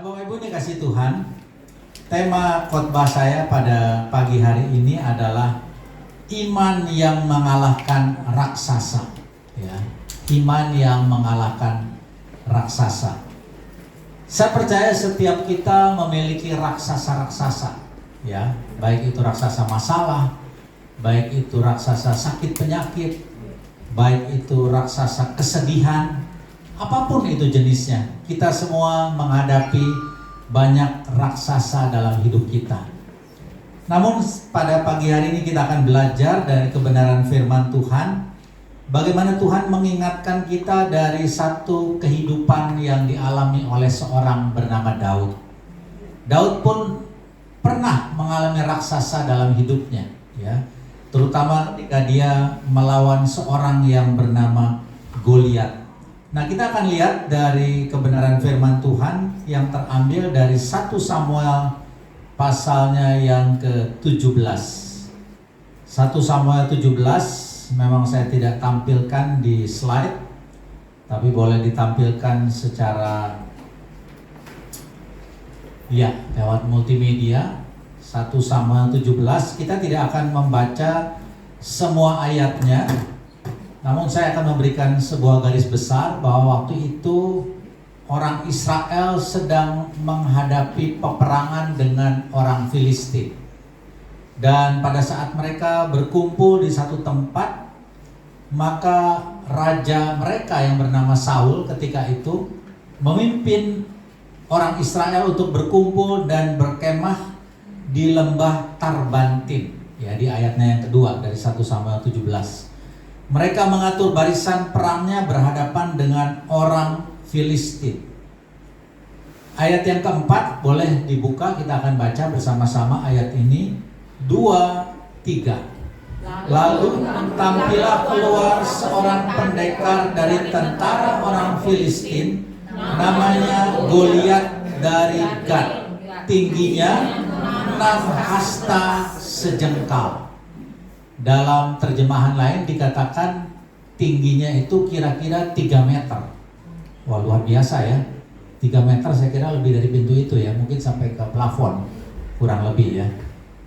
Bapak Ibu dikasih Tuhan, tema khotbah saya pada pagi hari ini adalah iman yang mengalahkan raksasa. Ya, iman yang mengalahkan raksasa. Saya percaya setiap kita memiliki raksasa-raksasa, ya, baik itu raksasa masalah, baik itu raksasa sakit penyakit, baik itu raksasa kesedihan. Apapun itu jenisnya, kita semua menghadapi banyak raksasa dalam hidup kita. Namun pada pagi hari ini kita akan belajar dari kebenaran firman Tuhan, bagaimana Tuhan mengingatkan kita dari satu kehidupan yang dialami oleh seorang bernama Daud. Daud pun pernah mengalami raksasa dalam hidupnya, ya, terutama ketika dia melawan seorang yang bernama Goliat. Nah, kita akan lihat dari kebenaran firman Tuhan yang terambil dari 1 Samuel pasalnya yang ke-17. 1 Samuel 17 memang saya tidak tampilkan di slide, tapi boleh ditampilkan secara lewat multimedia. 1 Samuel 17, kita tidak akan membaca semua ayatnya, namun saya akan memberikan sebuah garis besar bahwa waktu itu orang Israel sedang menghadapi peperangan dengan orang Filistin. Dan pada saat mereka berkumpul di satu tempat, maka raja mereka yang bernama Saul ketika itu memimpin orang Israel untuk berkumpul dan berkemah di lembah Tarbantin. Ya, di ayatnya yang kedua dari 1 Samuel 17. Mereka mengatur barisan perangnya berhadapan dengan orang Filistin. Ayat yang keempat boleh dibuka, kita akan baca bersama-sama ayat ini. 2, 3. Lalu tampillah keluar seorang pendekar dari tentara orang Filistin, namanya Goliat dari Gad. Tingginya 6 hasta sejengkal. Dalam terjemahan lain dikatakan tingginya itu kira-kira 3 meter. Wah, luar biasa ya. 3 meter saya kira lebih dari pintu itu ya, mungkin sampai ke plafon kurang lebih ya.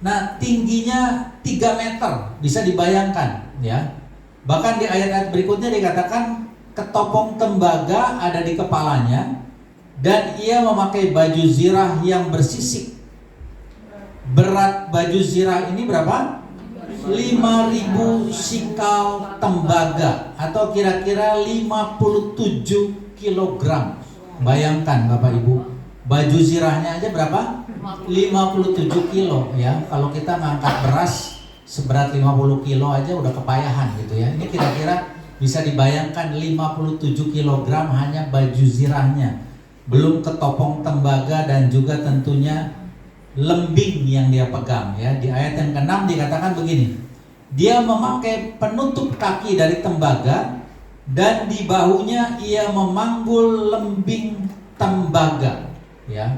Nah, tingginya 3 meter, bisa dibayangkan ya. Bahkan di ayat-ayat berikutnya dikatakan ketopong tembaga ada di kepalanya dan ia memakai baju zirah yang bersisik. Berat baju zirah ini berapa? 5.000 sikal tembaga atau kira-kira 57 kilogram. Bayangkan Bapak Ibu, baju zirahnya aja berapa? 57 kilo ya. Kalau kita ngangkat beras seberat 50 kilo aja udah kepayahan gitu ya. Ini kira-kira bisa dibayangkan 57 kilogram hanya baju zirahnya. Belum ketopong tembaga dan juga tentunya lembing yang dia pegang ya. Di ayat yang ke-6 dikatakan begini. Dia memakai penutup kaki dari tembaga dan di bahunya ia memanggul lembing tembaga ya.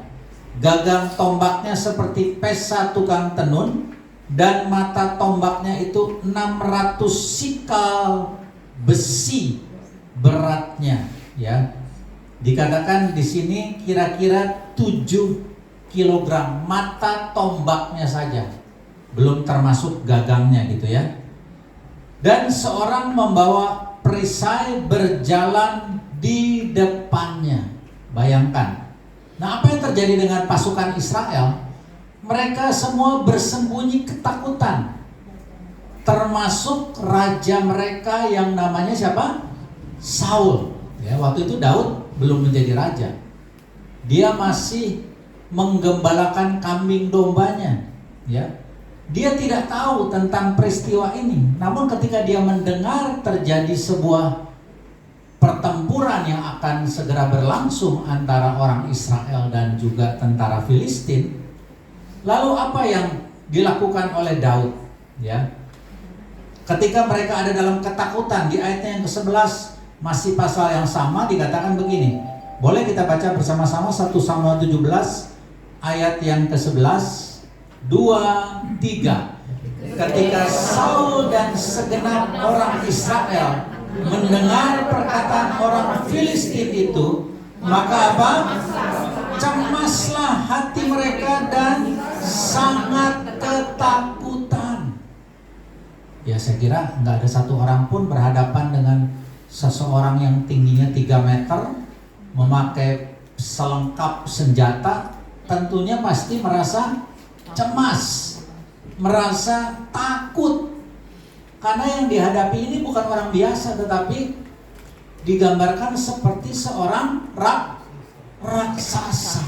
Gagang tombaknya seperti pesa tukang tenun dan mata tombaknya itu 600 sikal besi beratnya ya. Dikatakan di sini kira-kira 7 kilogram mata tombaknya saja, belum termasuk gagangnya gitu ya. Dan seorang membawa perisai berjalan di depannya. Bayangkan. Nah, apa yang terjadi dengan pasukan Israel? Mereka semua bersembunyi ketakutan, termasuk raja mereka yang namanya siapa? Saul ya. Waktu itu Daud belum menjadi raja, dia masih menggembalakan kambing dombanya ya. Dia tidak tahu tentang peristiwa ini. Namun ketika dia mendengar terjadi sebuah pertempuran yang akan segera berlangsung antara orang Israel dan juga tentara Filistin, lalu apa yang dilakukan oleh Daud ya? Ketika mereka ada dalam ketakutan, di ayatnya yang ke-11 masih pasal yang sama dikatakan begini. Boleh kita baca bersama-sama 1 Samuel 17 ayat yang ke-11, 2, 3. Ketika Saul dan segenap orang Israel mendengar perkataan orang Filistin itu, maka apa? Cemas hati mereka dan sangat ketakutan. Ya, saya kira nggak ada satu orang pun berhadapan dengan seseorang yang tingginya 3 meter, memakai selengkap senjata, tentunya pasti merasa cemas, merasa takut. Karena yang dihadapi ini bukan orang biasa, tetapi digambarkan seperti seorang raksasa.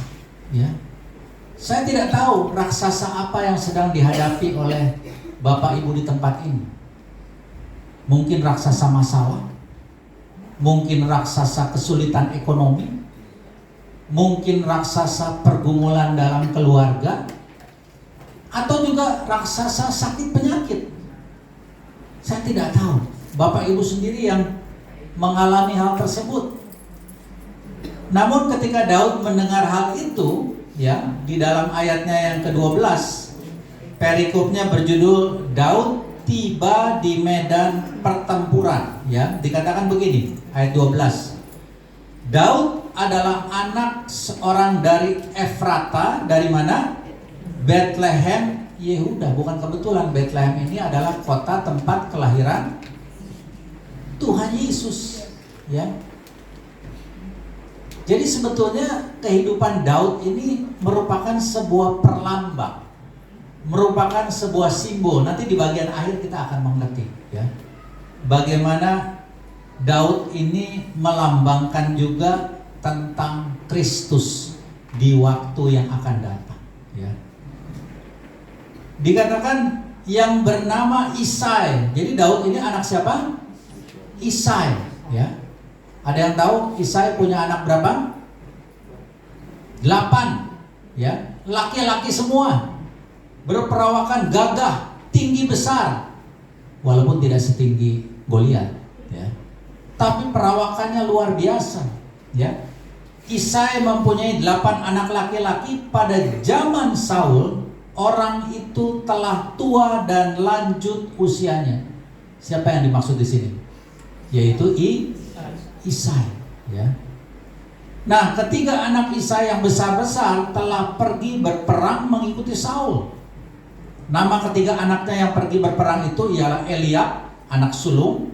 Ya, saya tidak tahu raksasa apa yang sedang dihadapi oleh Bapak Ibu di tempat ini. Mungkin raksasa masalah, mungkin raksasa kesulitan ekonomi, mungkin raksasa pergumulan dalam keluarga, atau juga raksasa sakit penyakit. Saya tidak tahu. Bapak Ibu sendiri yang mengalami hal tersebut. Namun ketika Daud mendengar hal itu, ya, di dalam ayatnya yang ke-12, perikopnya berjudul Daud tiba di medan pertempuran, ya. Dikatakan begini, ayat 12. Daud adalah anak seorang dari Efrata, dari mana? Bethlehem, Yehuda. Bukan kebetulan Bethlehem ini adalah kota tempat kelahiran Tuhan Yesus, ya. Jadi sebetulnya kehidupan Daud ini merupakan sebuah perlambang, merupakan sebuah simbol. Nanti di bagian akhir kita akan mengerti, ya, bagaimana Daud ini melambangkan juga tentang Kristus di waktu yang akan datang, ya. Dikatakan yang bernama Isai. Jadi Daud ini anak siapa? Isai, ya. Ada yang tahu Isai punya anak berapa? 8, ya. Laki-laki semua, berperawakan gagah, tinggi besar, walaupun tidak setinggi Goliat, ya. Tapi perawakannya luar biasa, ya. Isai mempunyai 8 anak laki-laki. Pada zaman Saul, orang itu telah tua dan lanjut usianya. Siapa yang dimaksud di sini? Yaitu Isai, ya. Nah, ketiga anak Isai yang besar-besar telah pergi berperang mengikuti Saul. Nama ketiga anaknya yang pergi berperang itu ialah Eliab, anak sulung.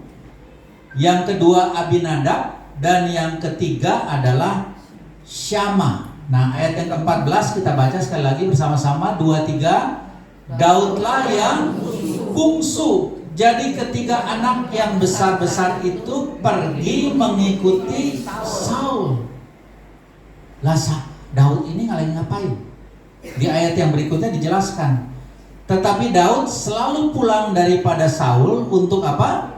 Yang kedua Abinadab, dan yang ketiga adalah Syama. Nah, ayat yang ke-14 kita baca sekali lagi bersama-sama, 2-3. Daudlah yang bungsu. Jadi ketiga anak yang besar-besar itu pergi mengikuti Saul. Lah, Daud ini ngapain? Di ayat yang berikutnya dijelaskan. Tetapi Daud selalu pulang daripada Saul untuk apa?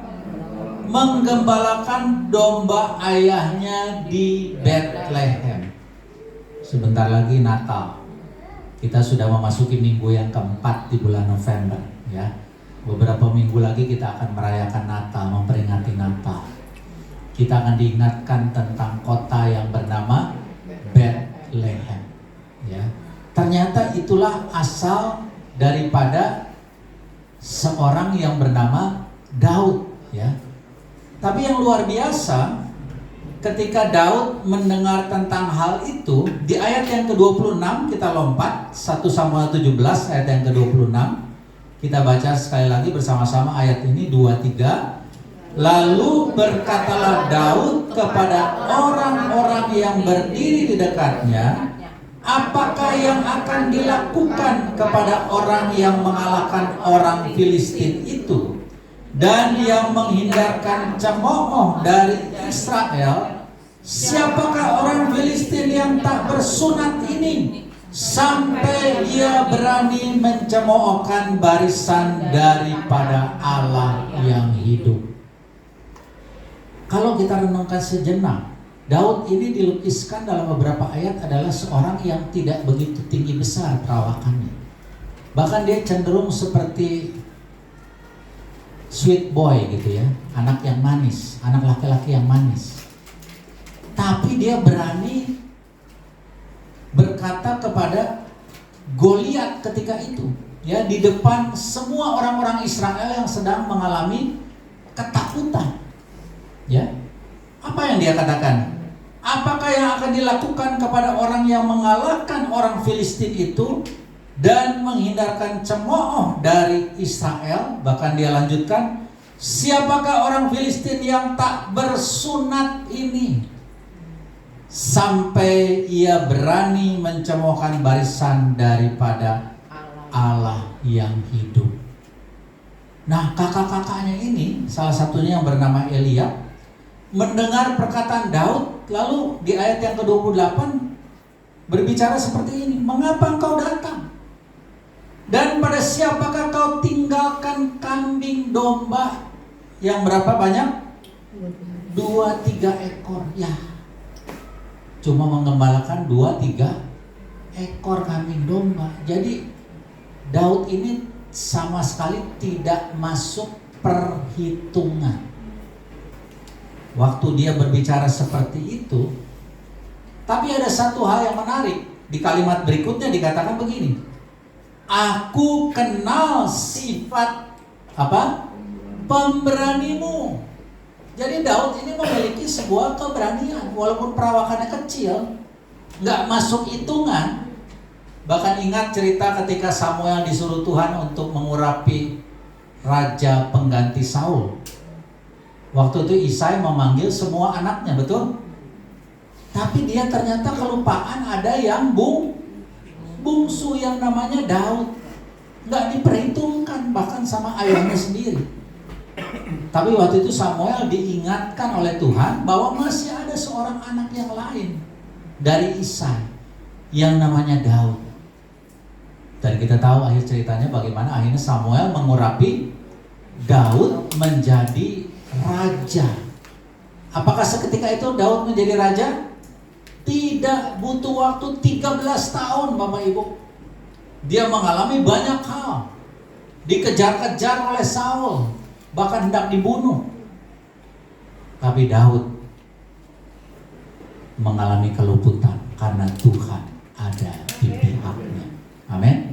Menggembalakan domba ayahnya di Bethlehem. Sebentar lagi Natal. Kita sudah memasuki minggu yang keempat di bulan November, ya. Beberapa minggu lagi kita akan merayakan Natal, memperingati Natal. Kita akan diingatkan tentang kota yang bernama Bethlehem, ya. Ternyata itulah asal daripada seorang yang bernama Daud, ya. Tapi yang luar biasa, ketika Daud mendengar tentang hal itu, di ayat yang ke-26 kita lompat, 1 Samuel 17 ayat yang ke-26. Kita baca sekali lagi bersama-sama ayat ini, 2-3. Lalu berkatalah Daud kepada orang-orang yang berdiri di dekatnya, apakah yang akan dilakukan kepada orang yang mengalahkan orang Filistin itu dan yang menghindarkan cemooh dari Israel? Siapakah orang Filistin yang tak bersunat ini sampai ia berani mencemoohkan barisan daripada Allah yang hidup? Kalau kita renungkan sejenak, Daud ini dilukiskan dalam beberapa ayat adalah seorang yang tidak begitu tinggi besar perawakannya. Bahkan dia cenderung seperti sweet boy gitu, ya, anak yang manis, anak laki-laki yang manis. Tapi dia berani berkata kepada Goliat ketika itu, ya, di depan semua orang-orang Israel yang sedang mengalami ketakutan, ya. Apa yang dia katakan? Apakah yang akan dilakukan kepada orang yang mengalahkan orang Filistin itu dan menghindarkan cemooh dari Israel? Bahkan dia lanjutkan, siapakah orang Filistin yang tak bersunat ini sampai ia berani mencemoohkan barisan daripada Allah yang hidup? Nah, kakak-kakaknya ini, salah satunya yang bernama Eliab, mendengar perkataan Daud, lalu di ayat yang ke-28 berbicara seperti ini, mengapa engkau datang? Dan pada siapakah kau tinggalkan kambing domba yang berapa banyak? 2-3 ekor. Ya, cuma mengembalakan 2-3 ekor kambing domba. Jadi Daud ini sama sekali tidak masuk perhitungan. Waktu dia berbicara seperti itu, tapi ada satu hal yang menarik. Di kalimat berikutnya dikatakan begini, aku kenal sifat apa? Pemberanimu. Jadi Daud ini memiliki sebuah keberanian, walaupun perawakannya kecil, nggak masuk hitungan. Bahkan ingat cerita ketika Samuel disuruh Tuhan untuk mengurapi raja pengganti Saul. Waktu itu Isai memanggil semua anaknya, betul? Tapi dia ternyata kelupaan ada yang bungsu yang namanya Daud. Nggak diperhitungkan bahkan sama ayahnya sendiri. Tapi waktu itu Samuel diingatkan oleh Tuhan bahwa masih ada seorang anak yang lain dari Isai yang namanya Daud. Dan kita tahu akhir ceritanya bagaimana akhirnya Samuel mengurapi Daud menjadi raja. Apakah seketika itu Daud menjadi raja? Tidak, butuh waktu 13 tahun Bapak Ibu. Dia mengalami banyak hal. Dikejar-kejar oleh Saul, bahkan hendak dibunuh. Tapi Daud mengalami keluputan karena Tuhan ada di pihaknya. Amin.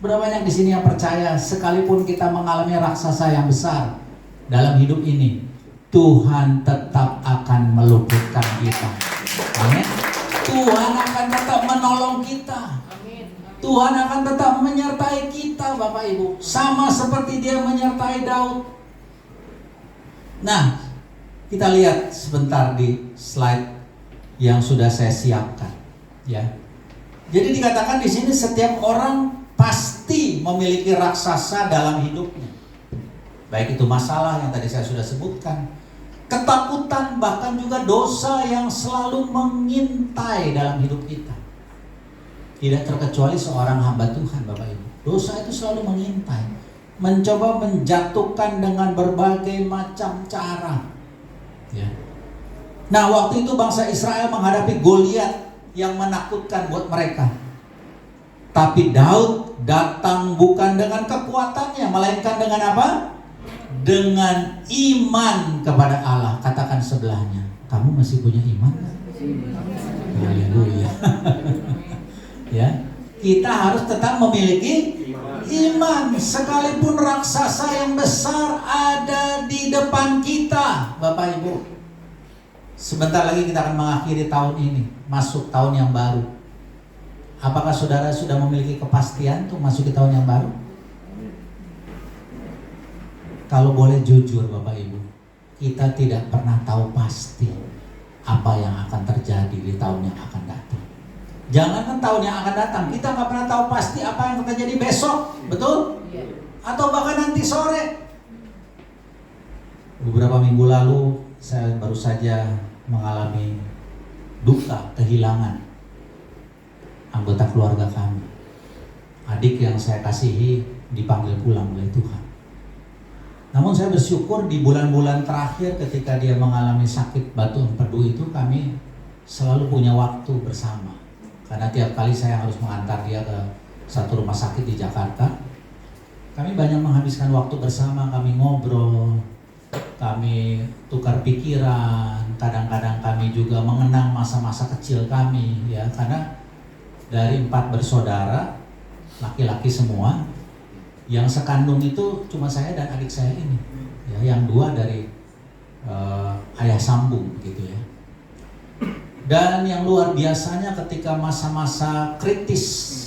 Berapa banyak di sini yang percaya sekalipun kita mengalami raksasa yang besar dalam hidup ini, Tuhan tetap akan meluputkan kita. Amin. Tuhan akan tetap menolong kita. Tuhan akan tetap menyertai kita Bapak Ibu, sama seperti dia menyertai Daud. Nah, kita lihat sebentar di slide yang sudah saya siapkan, ya. Jadi dikatakan di sini setiap orang pasti memiliki raksasa dalam hidupnya. Baik itu masalah yang tadi saya sudah sebutkan, ketakutan, bahkan juga dosa yang selalu mengintai dalam hidup kita. Tidak terkecuali seorang hamba Tuhan Bapak Ibu. Dosa itu selalu mengintai, mencoba menjatuhkan dengan berbagai macam cara, ya. Nah, waktu itu bangsa Israel menghadapi Goliat yang menakutkan buat mereka. Tapi Daud datang bukan dengan kekuatannya, melainkan dengan apa? Dengan iman kepada Allah. Katakan sebelahnya, kamu masih punya iman? Haleluya. Ya, kita harus tetap memiliki iman sekalipun raksasa yang besar ada di depan kita, Bapak Ibu. Sebentar lagi kita akan mengakhiri tahun ini, masuk tahun yang baru. Apakah saudara sudah memiliki kepastian untuk masuk ke tahun yang baru? Kalau boleh jujur Bapak Ibu, kita tidak pernah tahu pasti apa yang akan terjadi di tahun yang akan datang. Jangankan tahun yang akan datang, kita nggak pernah tahu pasti apa yang akan terjadi besok, betul? Atau bahkan nanti sore. Beberapa minggu lalu saya baru saja mengalami duka, kehilangan anggota keluarga kami. Adik yang saya kasihi dipanggil pulang oleh Tuhan. Namun saya bersyukur di bulan-bulan terakhir ketika dia mengalami sakit batu empedu itu, kami selalu punya waktu bersama. Karena tiap kali saya harus mengantar dia ke satu rumah sakit di Jakarta, kami banyak menghabiskan waktu bersama, kami ngobrol, kami tukar pikiran, kadang-kadang kami juga mengenang masa-masa kecil kami, ya. Karena dari 4 bersaudara, laki-laki semua, yang sekandung itu cuma saya dan adik saya ini, ya, yang 2 dari ayah sambung, gitu ya. Dan yang luar biasanya ketika masa-masa kritis,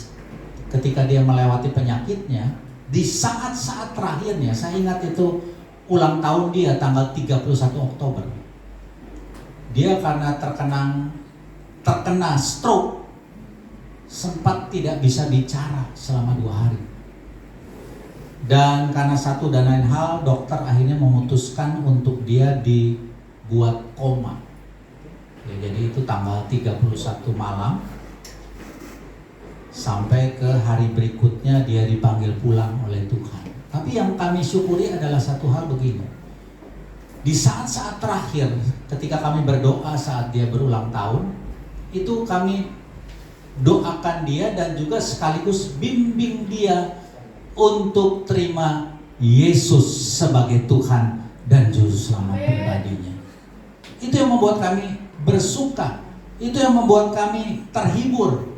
ketika dia melewati penyakitnya, di saat-saat terakhirnya, saya ingat itu ulang tahun dia tanggal 31 Oktober. Dia karena terkena stroke, sempat tidak bisa bicara selama 2 hari. Dan karena satu dan lain hal, dokter akhirnya memutuskan untuk dia dibuat koma. Ya, jadi itu tanggal 31 malam sampai ke hari berikutnya dia dipanggil pulang oleh Tuhan. Tapi yang kami syukuri adalah satu hal begini. Di saat-saat terakhir ketika kami berdoa saat dia berulang tahun, itu kami doakan dia dan juga sekaligus bimbing dia untuk terima Yesus sebagai Tuhan dan Juru Selamat pribadinya. Itu yang membuat kami bersuka, itu yang membuat kami terhibur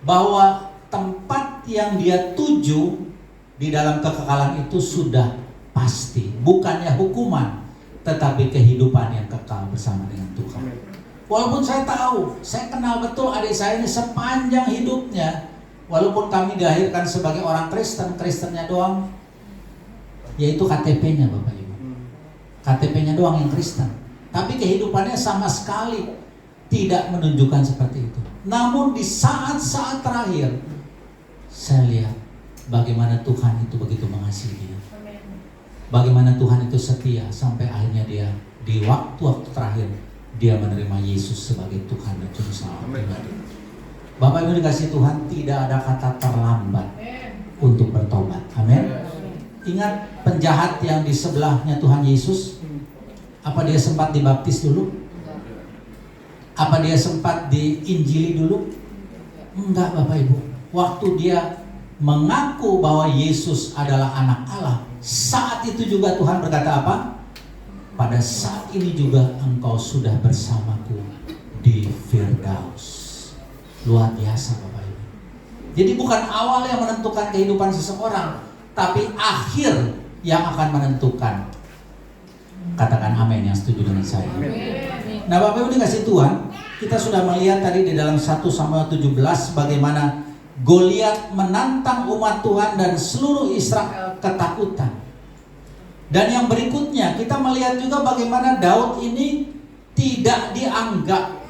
bahwa tempat yang dia tuju di dalam kekekalan itu sudah pasti, bukannya hukuman, tetapi kehidupan yang kekal bersama dengan Tuhan. Walaupun saya tahu, saya kenal betul adik saya ini sepanjang hidupnya, walaupun kami dilahirkan sebagai orang Kristen, Kristennya doang, yaitu KTP-nya Bapak Ibu, KTP-nya doang yang Kristen. Tapi kehidupannya sama sekali tidak menunjukkan seperti itu. Namun di saat-saat terakhir, saya lihat bagaimana Tuhan itu begitu mengasihi dia. Bagaimana Tuhan itu setia sampai akhirnya dia di waktu-waktu terakhir dia menerima Yesus sebagai Tuhan dan Juru Selamat pribadi. Bapak Ibu dikasih Tuhan, tidak ada kata terlambat untuk bertobat. Amin. Ingat penjahat yang di sebelahnya Tuhan Yesus, apa dia sempat dibaptis dulu? Apa dia sempat diinjili dulu? Enggak Bapak Ibu. Waktu dia mengaku bahwa Yesus adalah anak Allah, saat itu juga Tuhan berkata apa? Pada saat ini juga engkau sudah bersamaku di Firdaus. Luar biasa Bapak Ibu. Jadi bukan awal yang menentukan kehidupan seseorang, tapi akhir yang akan menentukan. Katakan amin yang setuju dengan saya. Nah Bapak Ibu dikasih Tuhan, kita sudah melihat tadi di dalam 1 Samuel 17 bagaimana Goliat menantang umat Tuhan dan seluruh Israel ketakutan. Dan yang berikutnya kita melihat juga bagaimana Daud ini tidak dianggap,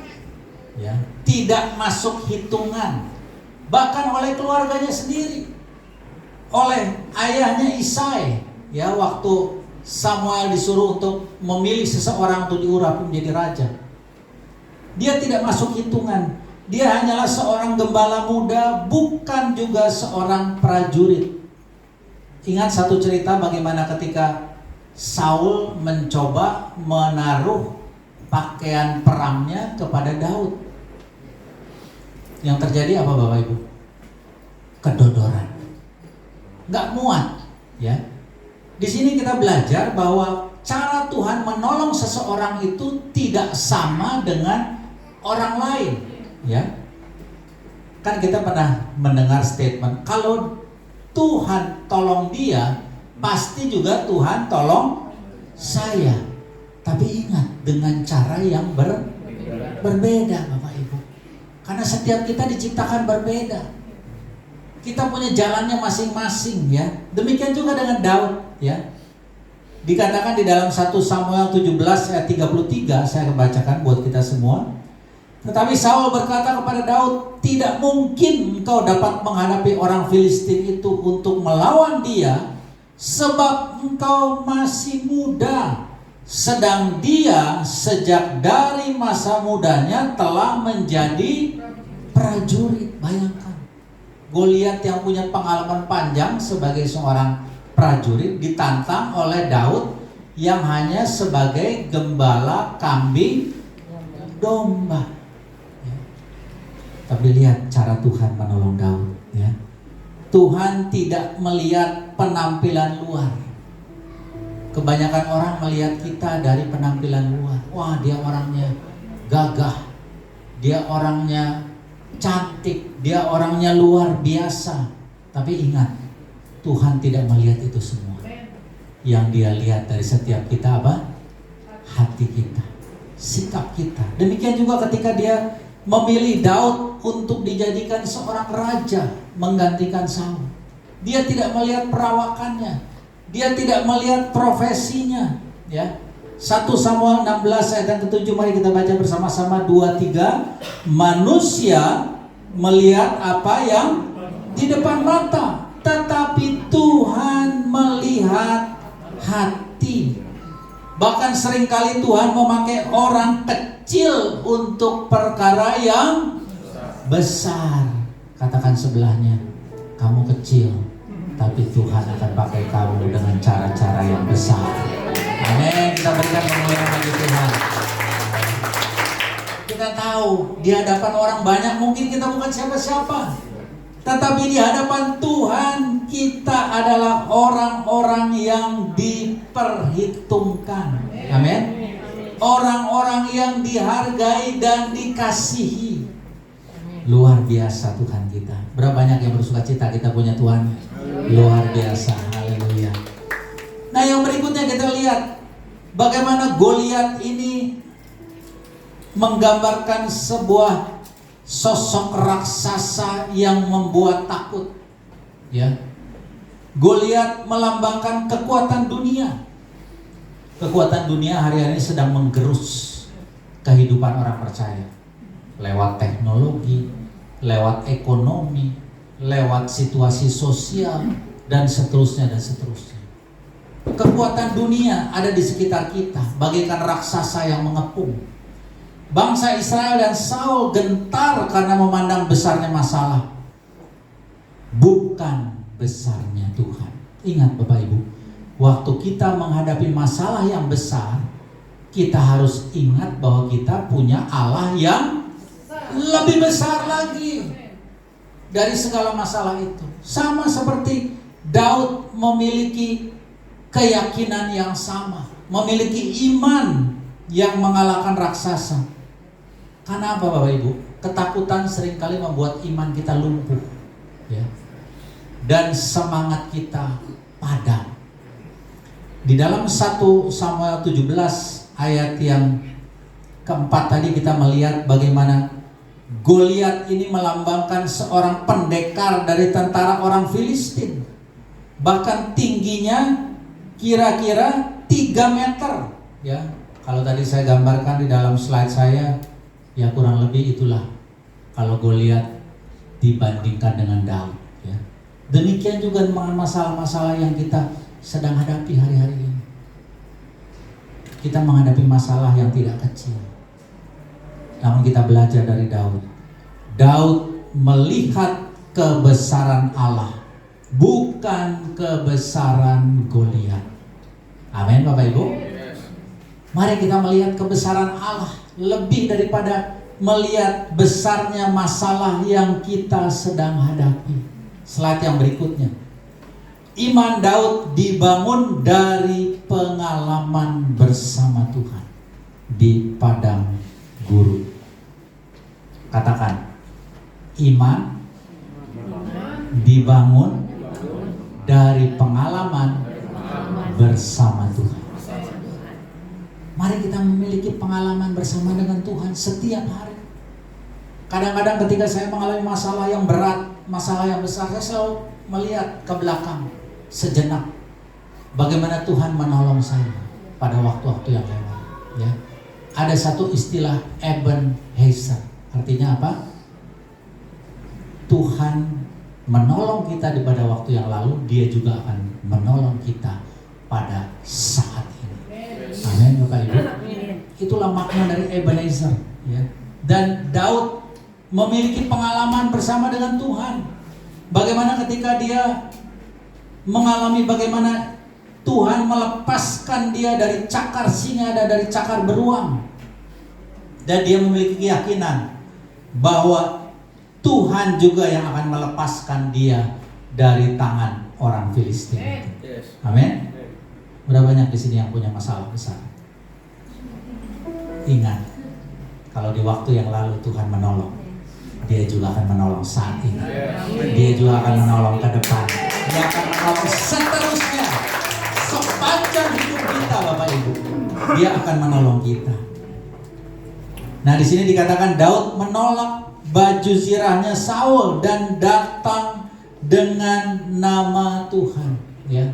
ya, tidak masuk hitungan, bahkan oleh keluarganya sendiri, oleh ayahnya Isai, ya, waktu Samuel disuruh untuk memilih seseorang untuk diurapi menjadi raja. Dia tidak masuk hitungan. Dia hanyalah seorang gembala muda, bukan juga seorang prajurit. Ingat satu cerita bagaimana ketika Saul mencoba menaruh pakaian perangnya kepada Daud. Yang terjadi apa Bapak Ibu? Kedodoran. Nggak muat, ya. Di sini kita belajar bahwa cara Tuhan menolong seseorang itu tidak sama dengan orang lain, ya. Kan kita pernah mendengar statement, kalau Tuhan tolong dia, pasti juga Tuhan tolong saya. Tapi ingat, dengan cara yang berbeda Bapak Ibu. Karena setiap kita diciptakan berbeda. Kita punya jalannya masing-masing, ya. Demikian juga dengan Daud, ya. Dikatakan di dalam 1 Samuel 17 ayat 33, saya akan bacakan buat kita semua. Tetapi Saul berkata kepada Daud, tidak mungkin engkau dapat menghadapi orang Filistin itu untuk melawan dia, sebab engkau masih muda, sedang dia sejak dari masa mudanya telah menjadi prajurit. Bayangkan, Goliat yang punya pengalaman panjang sebagai seorang prajurit ditantang oleh Daud yang hanya sebagai gembala kambing domba. Tapi lihat cara Tuhan menolong Daud, ya. Tuhan tidak melihat penampilan luar. Kebanyakan orang melihat kita dari penampilan luar. Wah, dia orangnya gagah, dia orangnya cantik, dia orangnya luar biasa. Tapi ingat, Tuhan tidak melihat itu semua. Yang dia lihat dari setiap kita apa? Hati kita. sikap kita. Demikian juga ketika dia memilih Daud untuk dijadikan seorang raja menggantikan Saul. Dia tidak melihat perawakannya, dia tidak melihat profesinya, ya. 1 Samuel 16 ayat yang ke-7, mari kita baca bersama-sama 2-3. Manusia melihat apa yang di depan mata, tetapi Tuhan melihat hati. Bahkan seringkali Tuhan memakai orang kecil untuk perkara yang besar. Katakan sebelahnya, kamu kecil, tapi Tuhan akan pakai kamu dengan cara-cara yang besar. Amin. Kita berikan kemuliaan bagi Tuhan. Kita tahu di hadapan orang banyak mungkin kita bukan siapa-siapa, tetapi di hadapan Tuhan kita adalah orang-orang yang diperhitungkan. Amin. Orang-orang yang dihargai dan dikasihi. Luar biasa Tuhan kita. Berapa banyak yang bersuka cita kita punya Tuhan? Luar biasa. Haleluya. Nah, yang berikutnya kita lihat bagaimana Goliat ini menggambarkan sebuah sosok raksasa yang membuat takut. Ya. Goliat melambangkan kekuatan dunia. Kekuatan dunia hari ini sedang menggerus kehidupan orang percaya. Lewat teknologi, lewat ekonomi, lewat situasi sosial, dan seterusnya dan seterusnya. Kekuatan dunia ada di sekitar kita, bagaikan raksasa yang mengepung. Bangsa Israel dan Saul gentar karena memandang besarnya masalah, bukan besarnya Tuhan. Ingat Bapak Ibu, waktu kita menghadapi masalah yang besar, kita harus ingat bahwa kita punya Allah yang lebih besar lagi dari segala masalah itu. Sama seperti Daud memiliki keyakinan yang sama, memiliki iman yang mengalahkan raksasa. Karena apa Bapak Ibu? Ketakutan seringkali membuat iman kita lumpuh, ya. Dan semangat kita padam. Di dalam 1 Samuel 17 ayat yang keempat tadi kita melihat bagaimana Goliat ini melambangkan seorang pendekar dari tentara orang Filistin. Bahkan tingginya kira-kira 3 meter, ya. Kalau tadi saya gambarkan di dalam slide saya, ya kurang lebih itulah kalau Goliat dibandingkan dengan Daud, ya. Demikian juga dengan masalah-masalah yang kita sedang hadapi hari-hari ini. Kita menghadapi masalah yang tidak kecil. Namun kita belajar dari Daud. Daud melihat kebesaran Allah, bukan kebesaran Goliat. Amin Bapak Ibu. Mari kita melihat kebesaran Allah lebih daripada melihat besarnya masalah yang kita sedang hadapi. Slide yang berikutnya. Iman Daud dibangun dari pengalaman bersama Tuhan di padang gurun. Katakan, iman dibangun dari pengalaman bersama Tuhan. Mari kita memiliki pengalaman bersama dengan Tuhan setiap hari. Kadang-kadang ketika saya mengalami masalah yang berat, masalah yang besar, saya selalu melihat ke belakang sejenak. Bagaimana Tuhan menolong saya pada waktu-waktu yang lewat, ya. Ada satu istilah Ebenezer. Artinya apa? Tuhan menolong kita di pada waktu yang lalu, Dia juga akan menolong kita pada saat ini. Amin Bapak Ibu. Itulah makna dari Ebenezer, ya. Dan Daud memiliki pengalaman bersama dengan Tuhan. Bagaimana ketika dia mengalami bagaimana Tuhan melepaskan dia dari cakar singa dan dari cakar beruang. Dan dia memiliki keyakinan bahwa Tuhan juga yang akan melepaskan dia dari tangan orang Filistin. Amin. Berapa banyak di sini yang punya masalah besar? Ingat, kalau di waktu yang lalu Tuhan menolong, Dia juga akan menolong saat ini. Dia juga akan menolong ke depan. Dia akan menolong seterusnya. Sepanjang hidup kita Bapak Ibu, Dia akan menolong kita. Nah, di sini dikatakan Daud menolak baju zirahnya Saul dan datang dengan nama Tuhan. Ya,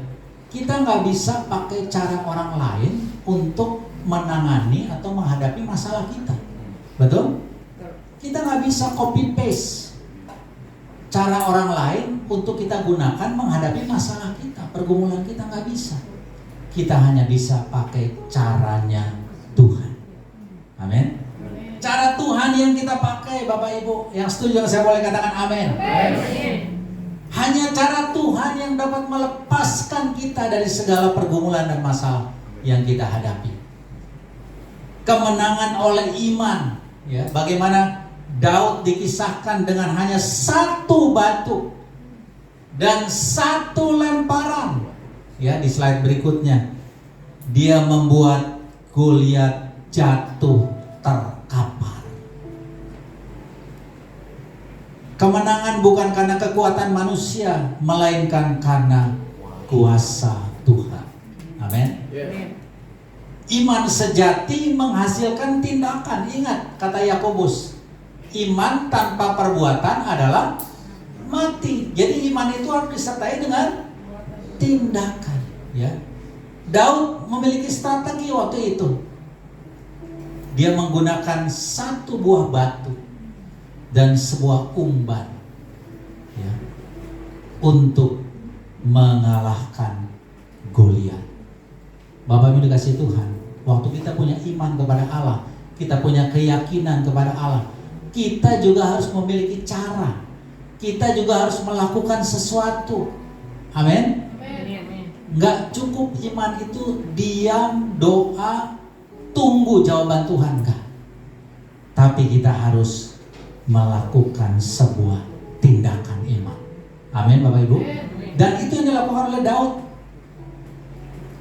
kita nggak bisa pakai cara orang lain untuk menangani atau menghadapi masalah kita. Betul? Kita nggak bisa copy paste cara orang lain untuk kita gunakan menghadapi masalah kita, pergumulan kita, nggak bisa. Kita hanya bisa pakai caranya Tuhan. Amin. Cara Tuhan yang kita pakai, Bapak Ibu, yang setuju saya boleh katakan amin. Hanya cara Tuhan yang dapat melepaskan kita dari segala pergumulan dan masalah yang kita hadapi. Kemenangan oleh iman, ya. Bagaimana Daud dikisahkan dengan hanya satu batu dan satu lemparan. Ya, di slide berikutnya dia membuat Goliat jatuh terkapar. Kemenangan bukan karena kekuatan manusia, melainkan karena kuasa Tuhan. Amin. Iman sejati menghasilkan tindakan. Ingat kata Yakobus, iman tanpa perbuatan adalah mati. Jadi iman itu harus disertai dengan tindakan. Ya. Daud memiliki strategi waktu itu. Dia menggunakan satu buah batu dan sebuah umban, ya, untuk mengalahkan Goliat. Bapak Ibu dikasih Tuhan, waktu kita punya iman kepada Allah, kita punya keyakinan kepada Allah, kita juga harus memiliki cara, kita juga harus melakukan sesuatu. Amin. Nggak cukup iman itu diam, doa, tunggu jawaban Tuhan, enggak. Tapi kita harus melakukan sebuah tindakan iman. Amin, Bapak Ibu. Dan itu yang dilakukan oleh Daud.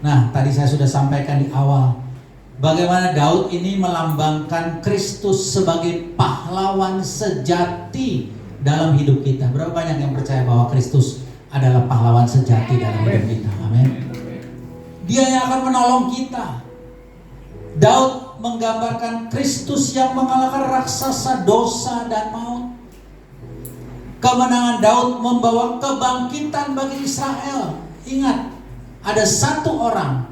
Nah, tadi saya sudah sampaikan di awal bagaimana Daud ini melambangkan Kristus sebagai pahlawan sejati dalam hidup kita. Berapa banyak yang percaya bahwa Kristus adalah pahlawan sejati dalam hidup kita? Amin. Dia yang akan menolong kita. Daud menggambarkan Kristus yang mengalahkan raksasa dosa dan maut. Kemenangan Daud membawa kebangkitan bagi Israel. Ingat, ada satu orang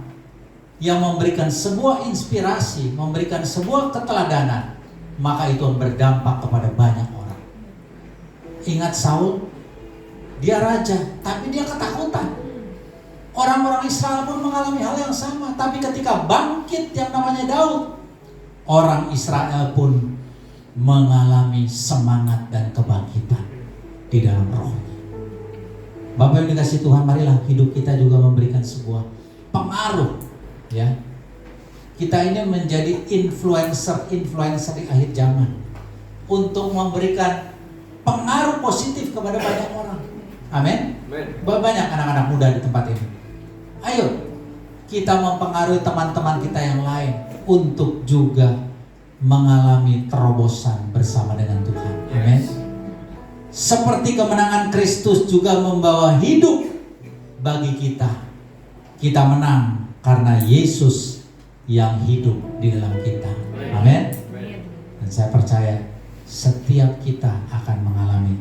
yang memberikan sebuah inspirasi, memberikan sebuah keteladanan, maka itu berdampak kepada banyak orang. Ingat Saul, dia raja, tapi dia ketakutan. Orang-orang Israel pun mengalami hal yang sama. Tapi ketika bangkit yang namanya Daud, orang Israel pun mengalami semangat dan kebangkitan di dalam rohnya. Bapak yang dikasih Tuhan, marilah hidup kita juga memberikan sebuah pengaruh, ya. Kita ini menjadi influencer di akhir zaman untuk memberikan pengaruh positif kepada banyak orang. Amin. Banyak anak-anak muda di tempat ini. Ayo kita mempengaruhi teman-teman kita yang lain untuk juga mengalami terobosan bersama dengan Tuhan. Amin. Seperti kemenangan Kristus juga membawa hidup bagi kita. Kita menang karena Yesus yang hidup di dalam kita. Amin. Dan saya percaya setiap kita akan mengalami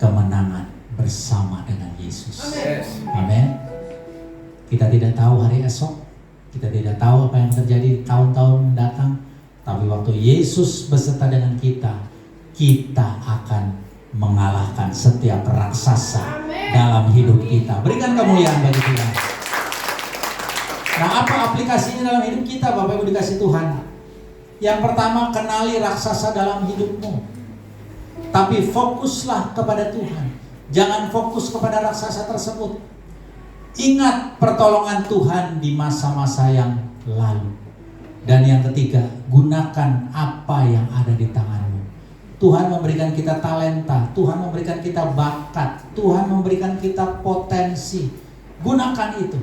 kemenangan bersama dengan Yesus. Amin. Kita tidak tahu hari esok, kita tidak tahu apa yang terjadi tahun-tahun mendatang, tapi waktu Yesus beserta dengan kita, kita akan mengalahkan setiap raksasa dalam hidup kita. Berikan kemuliaan bagi Tuhan. Nah, apa aplikasinya dalam hidup kita, Bapak Ibu dikasih Tuhan? Yang pertama, kenali raksasa dalam hidupmu, tapi fokuslah kepada Tuhan. Jangan fokus kepada raksasa tersebut. Ingat pertolongan Tuhan di masa-masa yang lalu. Dan yang ketiga, gunakan apa yang ada di tanganmu. Tuhan memberikan kita talenta, Tuhan memberikan kita bakat, Tuhan memberikan kita potensi. Gunakan itu.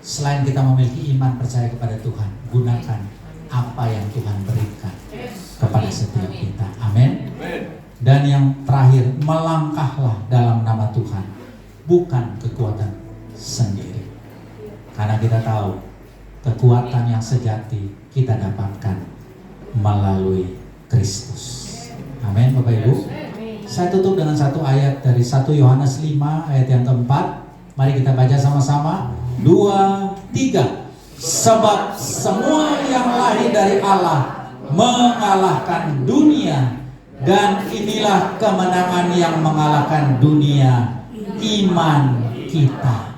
Selain kita memiliki iman percaya kepada Tuhan, gunakan apa yang Tuhan berikan kepada setiap kita. Amin. Dan yang terakhir, melangkahlah dalam nama Tuhan, bukan kekuatan sendiri. Karena kita tahu kekuatan yang sejati kita dapatkan melalui Kristus. Amin Bapak Ibu. Saya tutup dengan satu ayat dari 1 Yohanes 5 ayat yang keempat. Mari kita baca sama-sama. 2, 3. Sebab semua yang lahir dari Allah mengalahkan dunia, dan inilah kemenangan yang mengalahkan dunia, iman kita.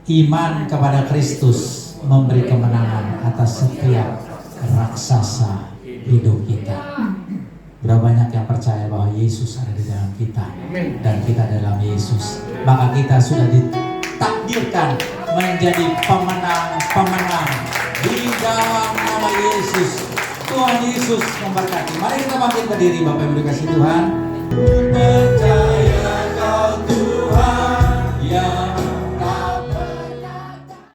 Iman kepada Kristus memberi kemenangan atas setiap raksasa hidup kita. Berapa banyak yang percaya bahwa Yesus ada di dalam kita dan kita dalam Yesus, maka kita sudah ditakdirkan menjadi pemenang-pemenang di dalam nama Yesus. Tuhan Yesus memberkati. Mari kita bangkit berdiri Bapak Ibu dikasih Tuhan. Percaya kau Tuhan yang